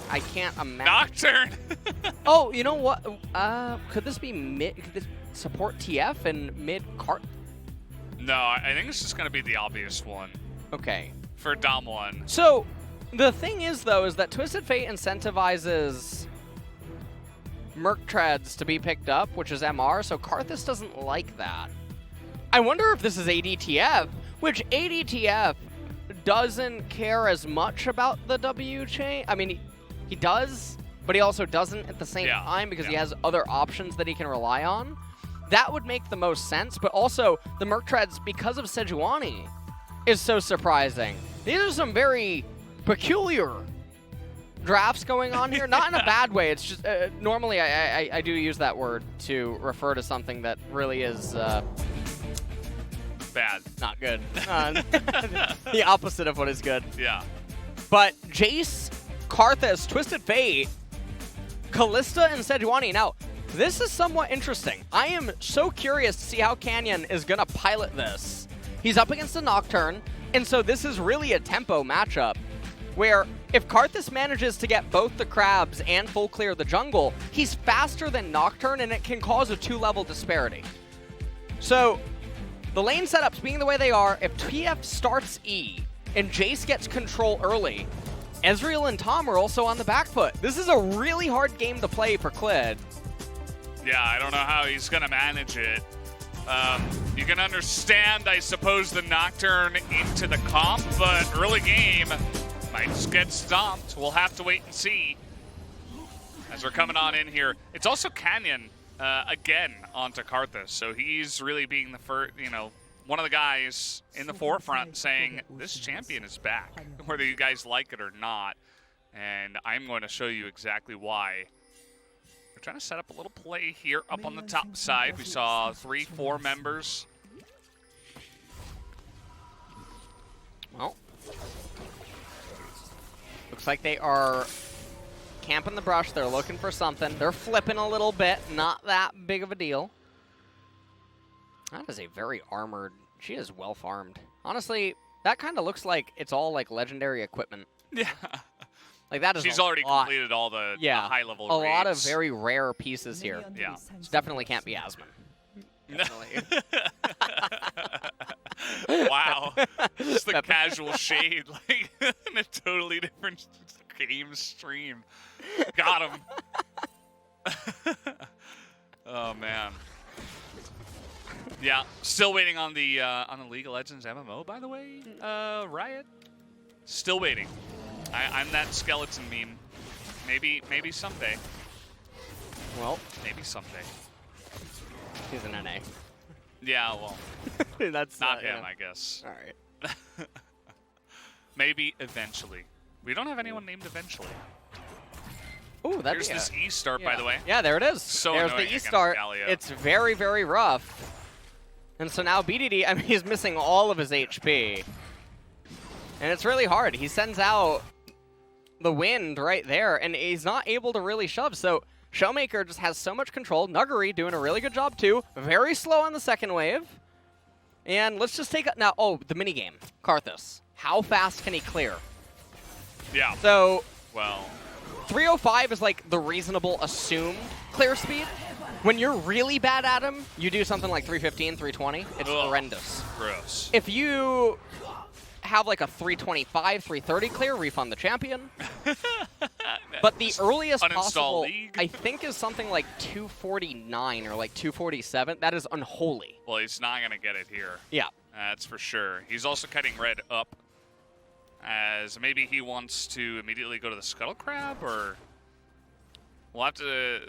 I can't imagine. Nocturne! Oh, you know what? Could this be mid? Could this support TF and mid Cart? No, I think it's just going to be the obvious one Okay. for DAMWON. So, the thing is, though, is that Twisted Fate incentivizes Merc Treads to be picked up, which is MR, so Karthus doesn't like that. I wonder if this is ADTF, which ADTF doesn't care as much about the W chain. I mean, he does, but he also doesn't at the same time because he has other options that he can rely on. That would make the most sense, but also the Merc Treads, because of Sejuani, is so surprising. These are some very peculiar drafts going on here. Not in a bad way. It's just, normally I do use that word to refer to something that really is Bad. not good. The opposite of what is good. Yeah. But Jayce, Karthus, Twisted Fate, Kalista, and Sejuani. Now, this is somewhat interesting. I am so curious to see how Canyon is going to pilot this. He's up against a Nocturne, and so this is really a tempo matchup where if Karthus manages to get both the crabs and full clear the jungle, he's faster than Nocturne, and it can cause a 2-level disparity. So the lane setups being the way they are, if TF starts E and Jayce gets control early, Ezreal and Tahm are also on the back foot. This is a really hard game to play for Clid. Yeah, I don't know how he's going to manage it. You can understand, I suppose, the Nocturne into the comp, but early game might just get stomped. We'll have to wait and see as we're coming on in here. It's also Canyon, again, onto Karthus, so he's really being the first, you know, one of the guys in the forefront saying, this champion is back, whether you guys like it or not. And I'm going to show you exactly why. We're trying to set up a little play here up on the top side. We saw 3-4 members. Well, looks like they are camping the brush. They're looking for something. They're flipping a little bit. Not that big of a deal. That is a very armored. She is well farmed. Honestly, that kind of looks like it's all like legendary equipment. Yeah. Like that is She's already completed all the high-level raids. A lot of very rare pieces here. Yeah. This definitely can't be Asmon. Definitely. Wow. Just the casual shade, like in a totally different game stream. Got him. Oh man. Yeah, still waiting on the League of Legends MMO, by the way. Riot. Still waiting. I'm that skeleton meme. Maybe someday. Well, maybe someday. He's an NA. Yeah, well, that's not him, I guess. All right. Maybe eventually. We don't have anyone named eventually. Ooh, that's Here's this E start, by the way. Yeah, there it is. So there's the E start. Galio. It's very, very rough. And so now BDD, I mean, he's missing all of his HP. And it's really hard. He sends out the wind right there, and he's not able to really shove. So ShowMaker just has so much control. Nuguri doing a really good job, too. Very slow on the second wave. And let's just take now. Oh, the minigame. Karthus. How fast can he clear? Yeah. So, well, 305 is like the reasonable assumed clear speed. When you're really bad at him, you do something like 315, 320. It's horrendous. Gross. If you have like a 325, 330 clear, refund the champion. But the earliest possible, I think, is something like 249 or like 247. That is unholy. Well, he's not going to get it here. Yeah. That's for sure. He's also cutting red up, as maybe he wants to immediately go to the Scuttle Crab, or we'll have to.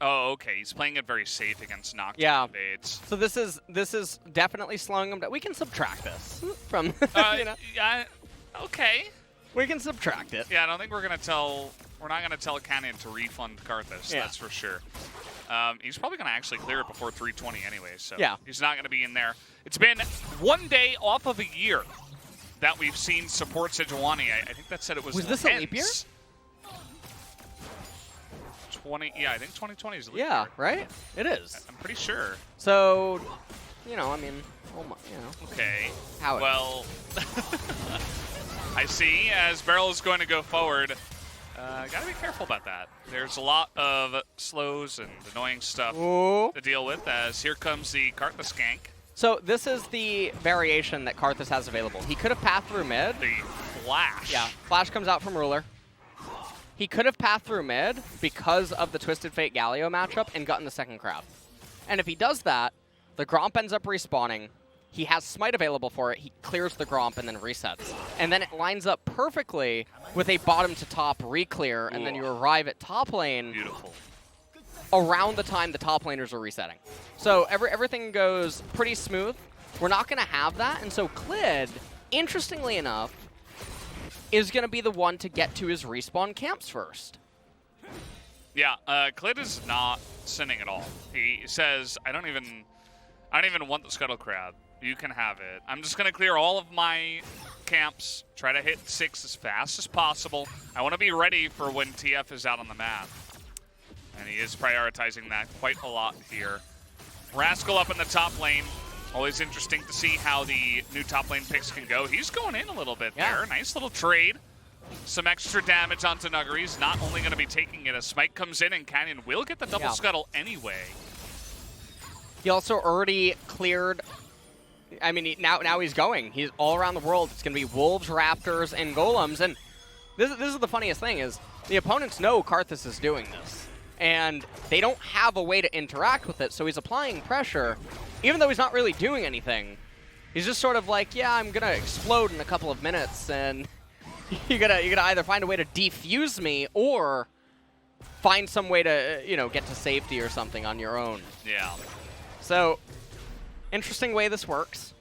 Oh, okay. He's playing it very safe against Nocturne invades. So this is definitely slowing him down. We can subtract this from. You know? Yeah. Okay. We can subtract it. Yeah, I don't think we're gonna tell. We're not gonna tell Canyon to refund Karthus. Yeah. That's for sure. He's probably gonna actually clear it before 320 anyway, so he's not gonna be in there. It's been 1 day off of a year that we've seen support Sejuani. I think that said it was. Was this a leap year? 20. Yeah, I think 2020 is a leap year. Yeah, right. It is. I'm pretty sure. So, you know, I mean, oh my, you know. Okay. How? Well, I see. As BeryL is going to go forward, Gotta be careful about that. There's a lot of slows and annoying stuff Ooh. to deal with, as here comes the Karthus gank. So this is the variation that Karthus has available. He could have pathed through mid. The flash. Yeah, flash comes out from Ruler. He could have pathed through mid because of the Twisted Fate Galio matchup and gotten the second crowd. And if he does that, the Gromp ends up respawning. He has Smite available for it. He clears the Gromp and then resets. And then it lines up perfectly with a bottom to top re-clear, and then you arrive at top lane. Beautiful. Around the time the top laners are resetting. So everything goes pretty smooth. We're not going to have that, and so Clid, interestingly enough, is going to be the one to get to his respawn camps first. Yeah, Clid is not sinning at all. He says, I don't even want the Scuttle Crab. You can have it. I'm just going to clear all of my camps, try to hit 6 as fast as possible. I want to be ready for when TF is out on the map. And he is prioritizing that quite a lot here. Rascal up in the top lane. Always interesting to see how the new top lane picks can go. He's going in a little bit there. Nice little trade. Some extra damage onto Nuguri. He's not only going to be taking it as Smite comes in, and Canyon will get the double scuttle anyway. He also already cleared. I mean, now he's going. He's all around the world. It's going to be Wolves, Raptors, and Golems. And this is the funniest thing is the opponents know Karthus is doing this. And they don't have a way to interact with it, so he's applying pressure. Even though he's not really doing anything, he's just sort of like, yeah, I'm going to explode in a couple of minutes, and you're gonna either find a way to defuse me or find some way to, get to safety or something on your own. Yeah. So, interesting way this works.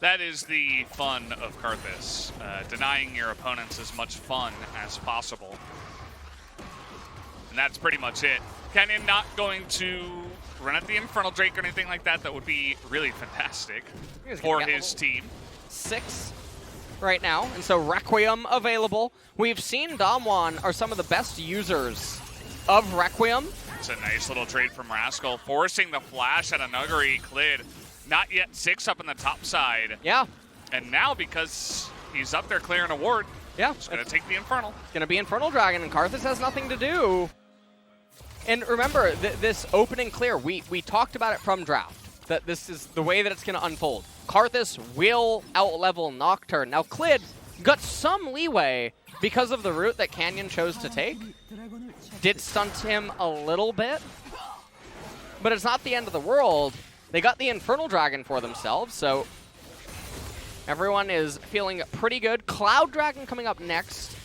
That is the fun of Karthus, denying your opponents as much fun as possible. And that's pretty much it. Canyon not going to run at the Infernal Drake or anything like that. That would be really fantastic for his team. 6 right now, and so Requiem available. We've seen DAMWON are some of the best users of Requiem. It's a nice little trade from Rascal, forcing the flash at a Nuguri. Clid, not yet 6 up in the top side. Yeah. And now, because he's up there clearing a ward, he's going to take the Infernal. It's going to be Infernal Dragon, and Karthus has nothing to do. And remember, this opening clear, we talked about it from draft, that this is the way that it's going to unfold. Karthus will out-level Nocturne. Now, Clid got some leeway because of the route that Canyon chose to take. Did stunt him a little bit, but it's not the end of the world. They got the Infernal Dragon for themselves, so everyone is feeling pretty good. Cloud Dragon coming up next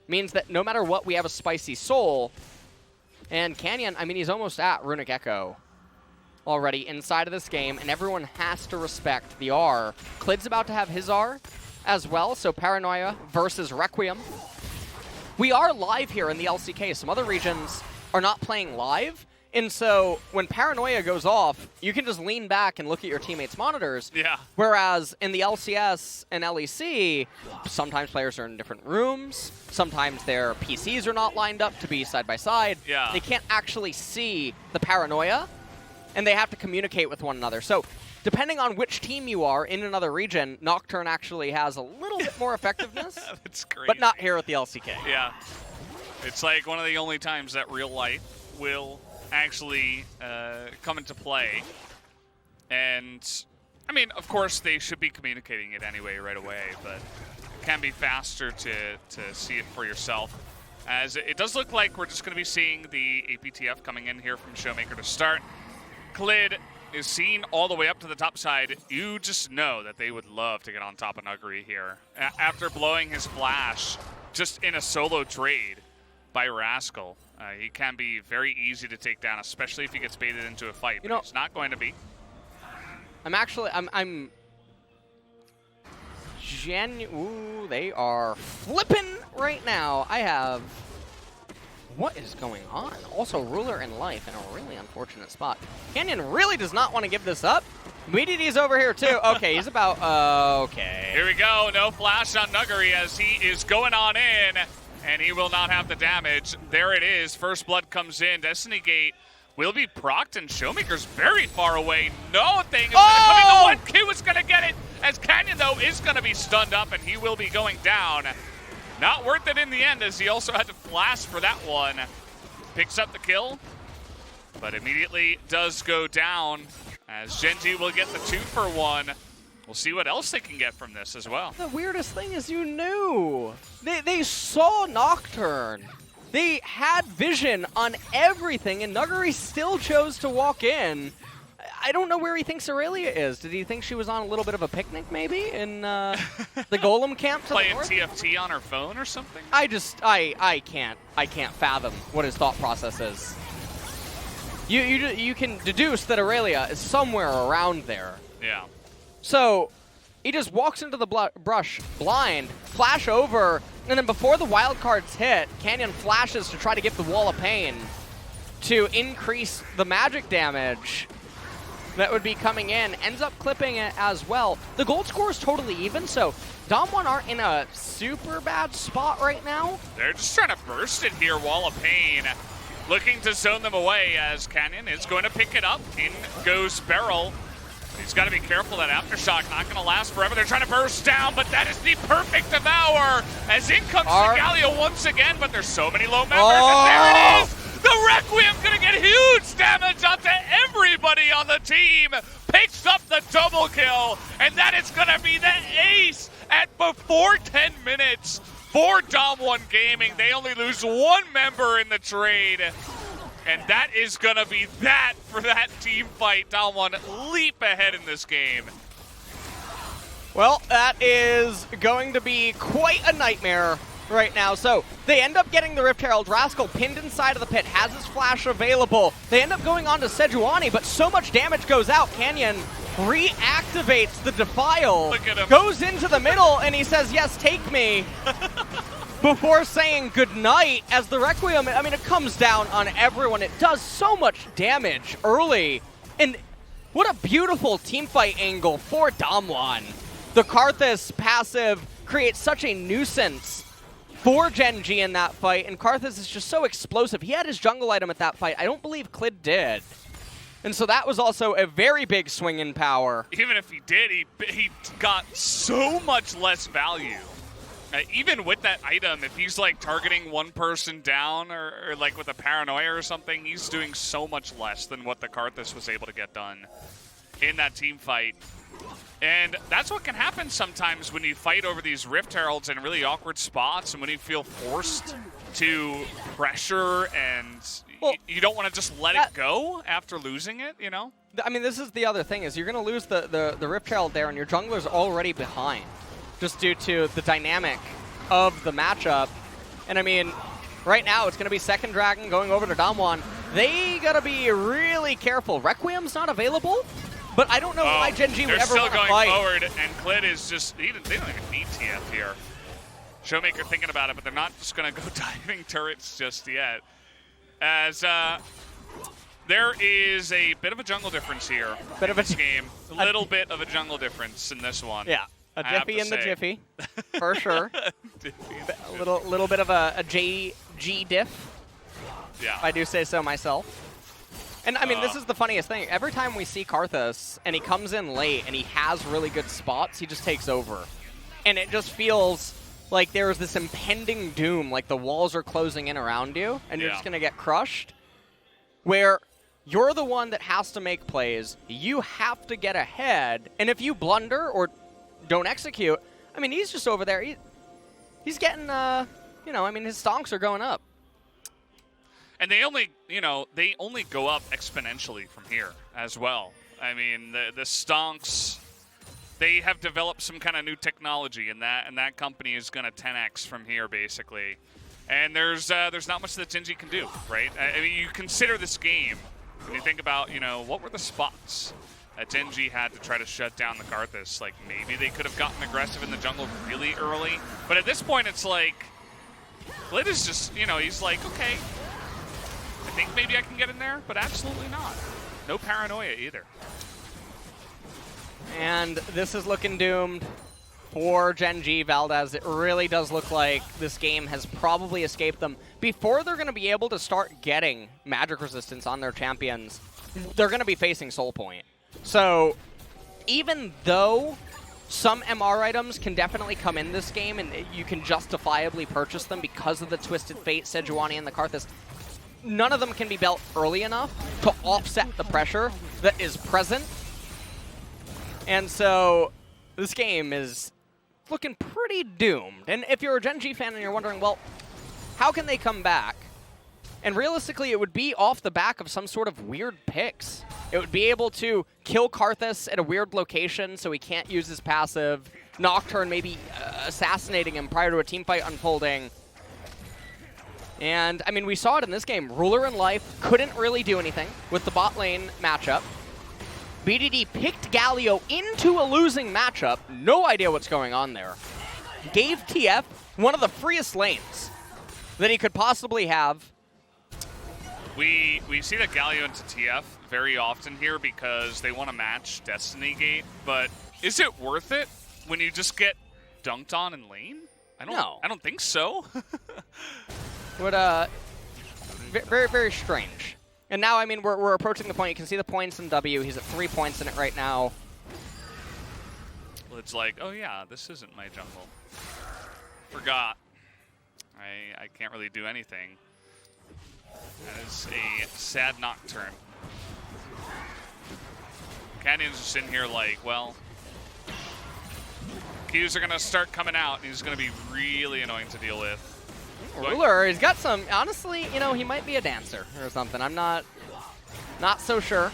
means that no matter what, we have a Spicy Soul. And Canyon, I mean, he's almost at Runic Echo already inside of this game, and everyone has to respect the R. Clid's about to have his R as well, so Paranoia versus Requiem. We are live here in the LCK. Some other regions are not playing live, and so when Paranoia goes off, you can just lean back and look at your teammates' monitors. Yeah. Whereas in the LCS and LEC, sometimes players are in different rooms. Sometimes their PCs are not lined up to be side by side. Yeah. They can't actually see the Paranoia, and they have to communicate with one another. So depending on which team you are in another region, Nocturne actually has a little bit more effectiveness. That's crazy. But not here at the LCK. Yeah. It's like one of the only times that real life will actually come into play. And, I mean, of course, they should be communicating it anyway right away, but it can be faster to see it for yourself. As it does look like we're just going to be seeing the APTF coming in here from ShowMaker to start. Clid is seen all the way up to the top side. You just know that they would love to get on top of Nuguri here. After blowing his flash just in a solo trade by Rascal, he can be very easy to take down, especially if he gets baited into a fight. But it's not going to be. Ooh, they are flipping right now. What is going on? Also, Ruler in life in a really unfortunate spot. Canyon really does not want to give this up. BDD's over here too. Okay, he's about, okay. Here we go, no flash on Nuguri as he is going on in, and he will not have the damage. There it is, first blood comes in. Destiny Gate will be procced, and ShowMaker's very far away. No thing is going to come in. The 1Q is going to get it, as Canyon, though, is going to be stunned up, and he will be going down. Not worth it in the end, as he also had to flash for that one. Picks up the kill, but immediately does go down, as Gen.G will get the 2-for-1. We'll see what else they can get from this as well. The weirdest thing is you knew. They saw Nocturne. They had vision on everything, and Nuguri still chose to walk in. I don't know where he thinks Irelia is. Did he think she was on a little bit of a picnic, maybe, in the Golem camp to Playing the north? TFT on her phone or something? I can't fathom what his thought process is. You can deduce that Irelia is somewhere around there. Yeah. So he just walks into the brush blind, flash over, and then before the wild cards hit, Canyon flashes to try to get the Wall of Pain to increase the magic damage that would be coming in. Ends up clipping it as well. The gold score is totally even, so DAMWON aren't in a super bad spot right now. They're just trying to burst it here, Wall of Pain. Looking to zone them away as Canyon is going to pick it up. In goes BeryL. He's got to be careful. That Aftershock not going to last forever. They're trying to burst down, but that is the perfect devour. As in comes the Galio once again, but there's so many low members, and there it is! The Requiem going to get huge damage onto everybody on the team. Picks up the double kill, and that is going to be the ace at before 10 minutes for DAMWON Gaming. They only lose one member in the trade. And that is going to be that for that team fight. DAMWON leap ahead in this game. Well, that is going to be quite a nightmare right now. So they end up getting the Rift Herald. Rascal pinned inside of the pit, has his flash available. They end up going on to Sejuani, but so much damage goes out. Canyon reactivates the Defile, Look at him. Goes into the middle, and he says, yes, take me. Before saying goodnight, as the Requiem, I mean, it comes down on everyone. It does so much damage early. And what a beautiful teamfight angle for DAMWON. The Karthus passive creates such a nuisance for Gen.G in that fight, and Karthus is just so explosive. He had his jungle item at that fight. I don't believe Clid did. And so that was also a very big swing in power. Even if he did, he got so much less value. Even with that item, if he's like targeting one person down or like with a paranoia or something, he's doing so much less than what the Karthus was able to get done in that team fight. And that's what can happen sometimes when you fight over these Rift Heralds in really awkward spots and when you feel forced to pressure and you don't want to just let it go after losing it, you know? I mean, this is the other thing, is you're going to lose the Rift Herald there and your jungler's already behind, just due to the dynamic of the matchup. And I mean, right now it's going to be second Dragon going over to DAMWON. They got to be really careful. Requiem's not available, but I don't know why Gen.G would ever want to fight. They're still going forward, and Clid is just, they don't even need TF here. ShowMaker thinking about it, but they're not just going to go diving turrets just yet. As there is a bit of a jungle difference here in this game. A little bit of a jungle difference in this one. Yeah. A Jiffy in the Jiffy, for sure. A little bit of a J.G diff, yeah. if I do say so myself. And I mean, this is the funniest thing. Every time we see Karthus and he comes in late and he has really good spots, he just takes over. And it just feels like there's this impending doom, like the walls are closing in around you and you're just going to get crushed, where you're the one that has to make plays. You have to get ahead. And if you blunder or don't execute, I mean, he's just over there. He's getting, you know, I mean, his stonks are going up. And they only, you know, they only go up exponentially from here as well. I mean, the stonks, they have developed some kind of new technology, and that company is going to 10x from here, basically. And there's not much that Gen.G can do, right? I mean, you consider this game, when you think about, you know, what were the spots that Gen.G had to try to shut down the Karthus? Like, maybe they could have gotten aggressive in the jungle really early. But at this point, it's like, Clid is just, you know, he's like, okay, I think maybe I can get in there, but absolutely not. No paranoia either. And this is looking doomed for Gen.G, Valdez. It really does look like this game has probably escaped them. Before they're going to be able to start getting magic resistance on their champions, they're going to be facing Soul Point. So even though some MR items can definitely come in this game, and you can justifiably purchase them because of the Twisted Fate, Sejuani, and the Karthus. None of them can be built early enough to offset the pressure that is present. And so this game is looking pretty doomed. And if you're a Gen.G fan and you're wondering, well, how can they come back? And realistically, it would be off the back of some sort of weird picks. It would be able to kill Karthus at a weird location so he can't use his passive. Nocturne maybe assassinating him prior to a teamfight unfolding. And, I mean, we saw it in this game. Ruler and Life couldn't really do anything with the bot lane matchup. BDD picked Galio into a losing matchup. No idea what's going on there. Gave TF one of the freest lanes that he could possibly have. We see that Galio into TF very often here because they want to match Destiny Gate, but is it worth it when you just get dunked on in lane? I don't think so. But very, very strange. And now, I mean, we're approaching the point. You can see the points in W. He's at 3 points in it right now. Well, it's like, oh yeah, this isn't my jungle. Forgot. I can't really do anything. That is a sad Nocturne. Canyon's just in here like, well, Qs are going to start coming out, and he's going to be really annoying to deal with. Ruler, he's got some, honestly, you know, he might be a dancer or something. I'm not so sure.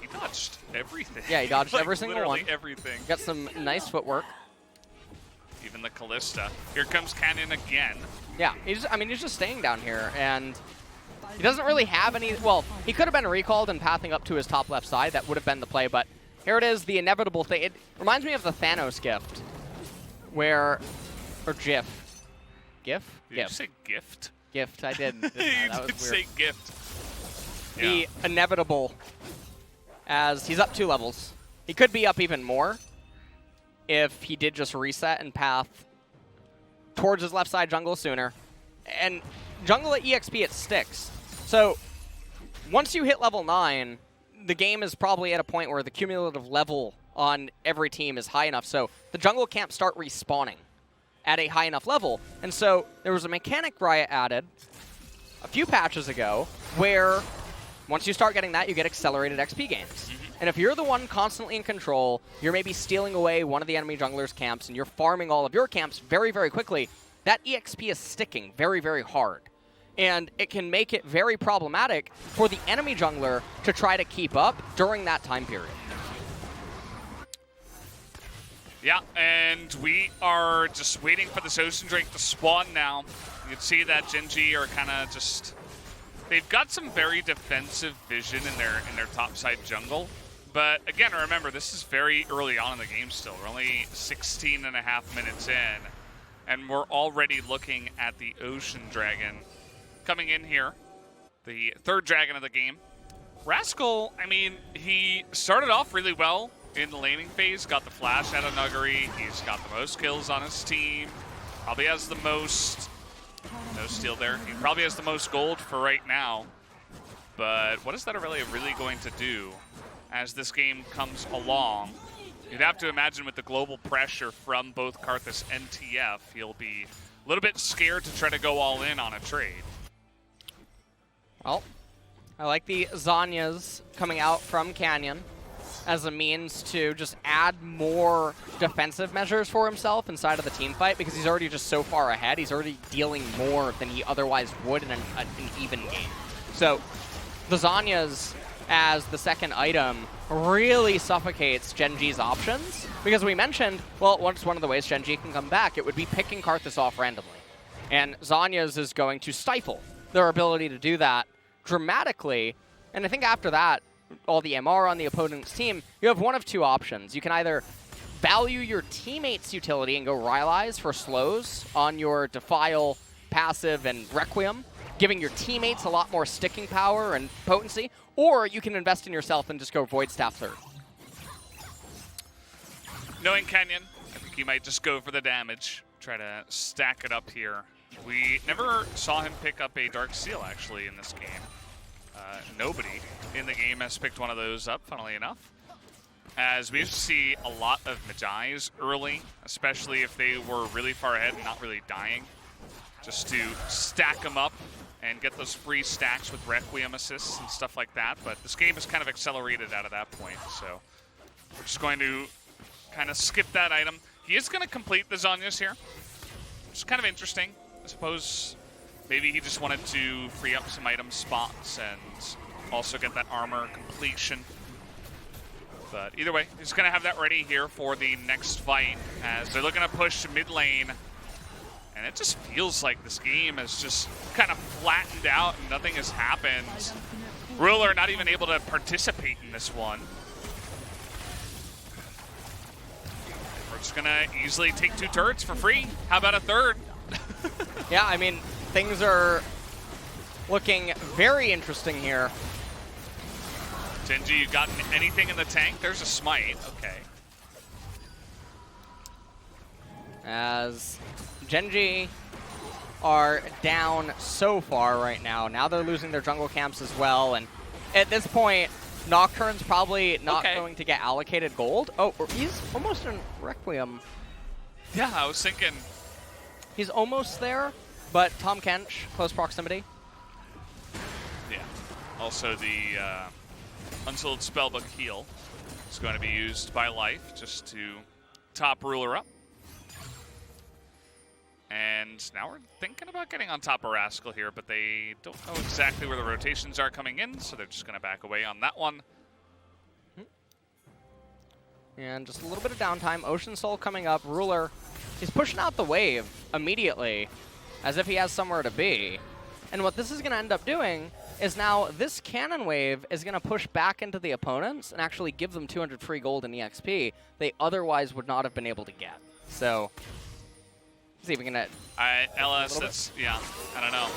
He dodged everything. Yeah, he dodged like every single one. Everything. Got some nice footwork. Even the Kalista. Here comes Canyon again. Yeah, he's just staying down here, and he doesn't really have any, well, he could have been recalled and pathing up to his top left side. That would have been the play, but here it is, the inevitable thing. It reminds me of the Thanos gift, where, or GIF. GIF? Did you say gift? Gift, I did. You that was did weird. say gift. The inevitable, as he's up 2 levels. He could be up even more if he did just reset and path towards his left side jungle sooner. And jungle at EXP, it sticks. So once you hit level 9, the game is probably at a point where the cumulative level on every team is high enough, so the jungle can't start respawning at a high enough level. And so there was a mechanic Riot added a few patches ago where once you start getting that, you get accelerated XP gains. And if you're the one constantly in control, you're maybe stealing away one of the enemy junglers' camps and you're farming all of your camps very, very quickly, that EXP is sticking very, very hard. And it can make it very problematic for the enemy jungler to try to keep up during that time period. Yeah, and we are just waiting for this Ocean Drake to spawn now. You can see that Gen.G are kind of just... They've got some very defensive vision in their topside jungle. But again, remember, this is very early on in the game still. We're only 16 and a half minutes in. And we're already looking at the Ocean Dragon coming in here. The 3rd dragon of the game. Rascal, I mean, he started off really well in the laning phase, got the flash out of Nuguri. He's got the most kills on his team. Probably has the most... No steal there. He probably has the most gold for right now. But what is that Irelia really going to do as this game comes along? You'd have to imagine with the global pressure from both Karthus and TF, he'll be a little bit scared to try to go all in on a trade. Well, I like the Zhonya's coming out from Canyon as a means to just add more defensive measures for himself inside of the team fight because he's already just so far ahead. He's already dealing more than he otherwise would in an even game. So the Zhonya's as the second item really suffocates Gen.G's options because we mentioned, well, what's one of the ways Gen.G can come back? It would be picking Karthus off randomly. And Zhonya's is going to stifle their ability to do that dramatically. And I think after that, all the MR on the opponent's team, you have one of 2 options. You can either value your teammate's utility and go Rylai's for slows on your Defile, Passive, and Requiem, giving your teammates a lot more sticking power and potency, or you can invest in yourself and just go Void Staff 3rd. Knowing Canyon, I think he might just go for the damage, try to stack it up here. We never saw him pick up a Dark Seal, actually, in this game. Nobody in the game has picked one of those up, funnily enough. as we used to see a lot of Medais early, especially if they were really far ahead and not really dying, just to stack them up and get those free stacks with Requiem assists and stuff like that. But this game is kind of accelerated out of that point, so we're just going to kind of skip that item. He is going to complete the Zhonya's here, which is kind of interesting. I suppose maybe he just wanted to free up some item spots and also get that armor completion. But either way, he's going to have that ready here for the next fight as they're looking to push mid lane. And it just feels like this game is just kind of flattened out and nothing has happened. Ruler not even able to participate in this one. We're just going to easily take 2 turrets for free. How about a third? Yeah, I mean, things are looking very interesting here. Gen.G, you got anything in the tank? There's a smite. Okay. As Gen.G are down so far right now. Now they're losing their jungle camps as well. And at this point, Nocturne's probably not going to get allocated gold. Oh, he's almost in Requiem. Yeah, I was thinking. He's almost there, but Tahm Kench, close proximity. Yeah. Also, the Unsold Spellbook heal is going to be used by Life just to top Ruler up. And now we're thinking about getting on top of Rascal here, but they don't know exactly where the rotations are coming in, so they're just going to back away on that one. And just a little bit of downtime. Ocean Soul coming up. Ruler, he's pushing out the wave immediately, as if he has somewhere to be. And what this is going to end up doing is now this cannon wave is going to push back into the opponents and actually give them 200 free gold in EXP they otherwise would not have been able to get. So, see if we can LS, that's, yeah, I don't know.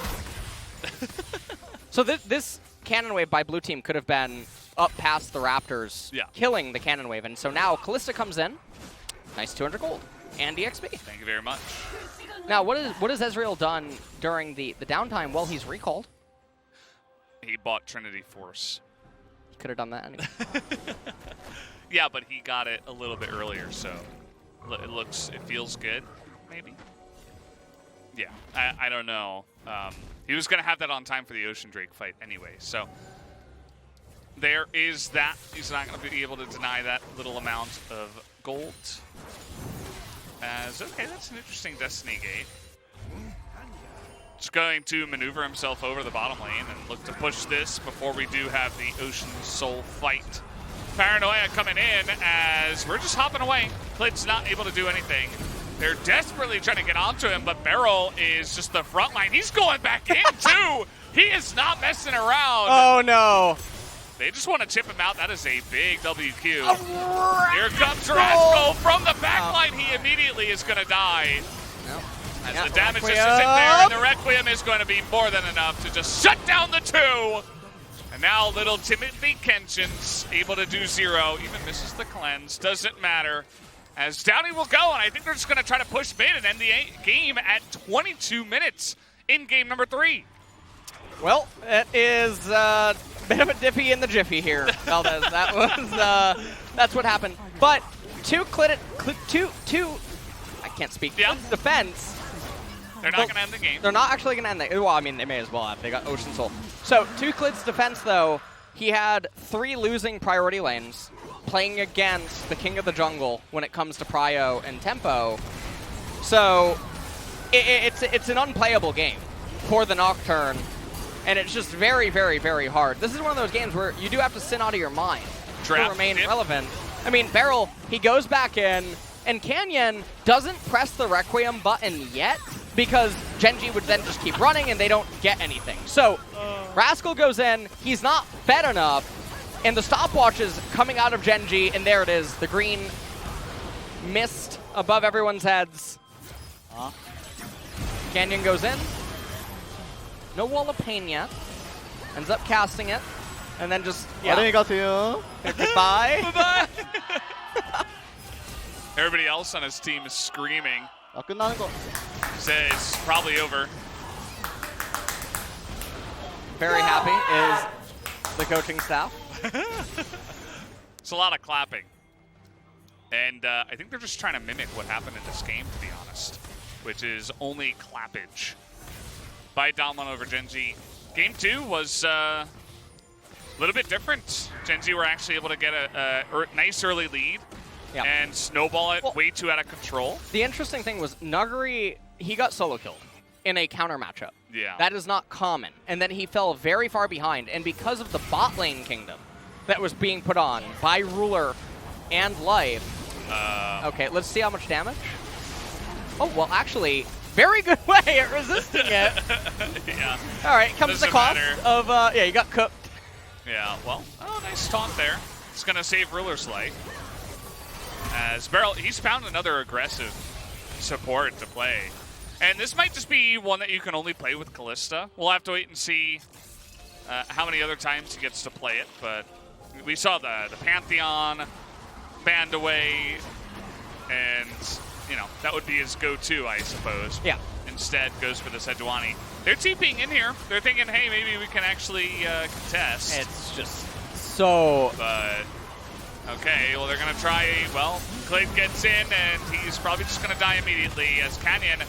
So this cannon wave by blue team could have been up past the Raptors, killing the cannon wave. And so now Kalista comes in. Nice 200 gold and EXP. Thank you very much. Now, what has Ezreal done during the downtime? Well, he's recalled. He bought Trinity Force. Could have done that anyway. Yeah, but he got it a little bit earlier, so it feels good, maybe? Yeah, I don't know. He was going to have that on time for the Ocean Drake fight anyway, so there is that. He's not going to be able to deny that little amount of gold. Okay, that's an interesting Destiny gate. Just going to maneuver himself over the bottom lane and look to push this before we do have the Ocean Soul fight. Paranoia coming in as we're just hopping away. Clid's not able to do anything. They're desperately trying to get onto him, but BeryL is just the front line. He's going back in, too. He is not messing around. Oh, no. They just want to chip him out. That is a big WQ. Here comes Rascal from the back line. He immediately is going to die. Nope. As the damage just is in there, and the Requiem is going to be more than enough to just shut down the 2. And now little Timothy Kenchin's able to do 0. Even misses the cleanse. Doesn't matter. As down he will go, and I think they're just going to try to push mid and end the game at 22 minutes in game number 3. Well, it is a bit of a dippy in the jiffy here, Valdez. That was that's what happened. But two I can't speak. Yeah. Defense. They're not going to end the game. They're not actually going to end the. Well, I mean, they may as well have. They got Ocean Soul. So to Clid's defense, though, he had 3 losing priority lanes, playing against the king of the jungle when it comes to prio and tempo. So it's an unplayable game for the Nocturne, and it's just very, very, very hard. This is one of those games where you do have to sin out of your mind to remain relevant. I mean, BeryL, he goes back in, and Canyon doesn't press the Requiem button yet because Gen.G would then just keep running and they don't get anything. So Rascal goes in, he's not fed enough, and the stopwatch is coming out of Gen.G, and there it is, the green mist above everyone's heads. Canyon goes in. No Wall of Pain yet. Ends up casting it. And then just, Goodbye. Bye-bye. Everybody else on his team is screaming. Says probably over. Very happy is the coaching staff. It's a lot of clapping. And I think they're just trying to mimic what happened in this game, to be honest, which is only clappage by DWG over Gen.G. Game 2 was a little bit different. Gen.G were actually able to get a nice early lead and snowball it way too out of control. The interesting thing was Nuguri, he got solo killed in a counter matchup. Yeah. That is not common. And then he fell very far behind. And because of the bot lane kingdom that was being put on by Ruler and Life. Okay, let's see how much damage. Oh, well, actually, very good way at resisting it. Yeah. All right, comes the cost of, yeah, you got cooked. Yeah, well, nice taunt there. It's going to save Ruler's life. As BeryL, he's found another aggressive support to play. And this might just be one that you can only play with Kalista. We'll have to wait and see how many other times he gets to play it. But we saw the Pantheon banned away, and, you know, that would be his go-to, I suppose. Yeah. Instead, goes for the Sejuani. They're TPing in here. They're thinking, hey, maybe we can actually contest. It's just so... But, okay, well, they're going to try, well, Clid gets in, and he's probably just going to die immediately as Canyon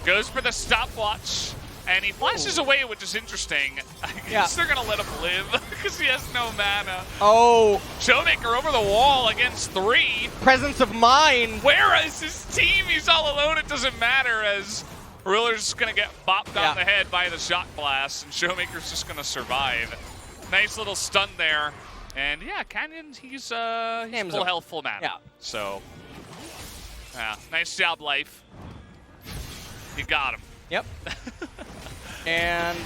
goes for the stopwatch, and he flashes away, which is interesting. I guess they're going to let him live because he has no mana. Oh. ShowMaker over the wall against 3. Presence of mind. Where is his team? He's all alone. It doesn't matter as Ruler's going to get bopped on the head by the shot blast, and ShowMaker's just going to survive. Nice little stun there. And yeah, Canyon, he's full health, full mana. Yeah. So, yeah, nice job, Life. You got him. Yep. And,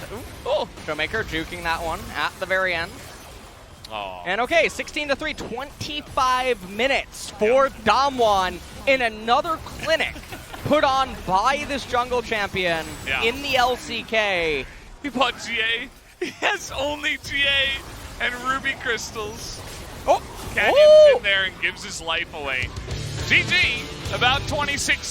ShowMaker juking that one at the very end. Oh. And okay, 16-3, 25 minutes for DWG in another clinic put on by this jungle champion in the LCK. He bought GA. He has only GA and Ruby Crystals. Canyon's in there and gives his life away. GG, about 26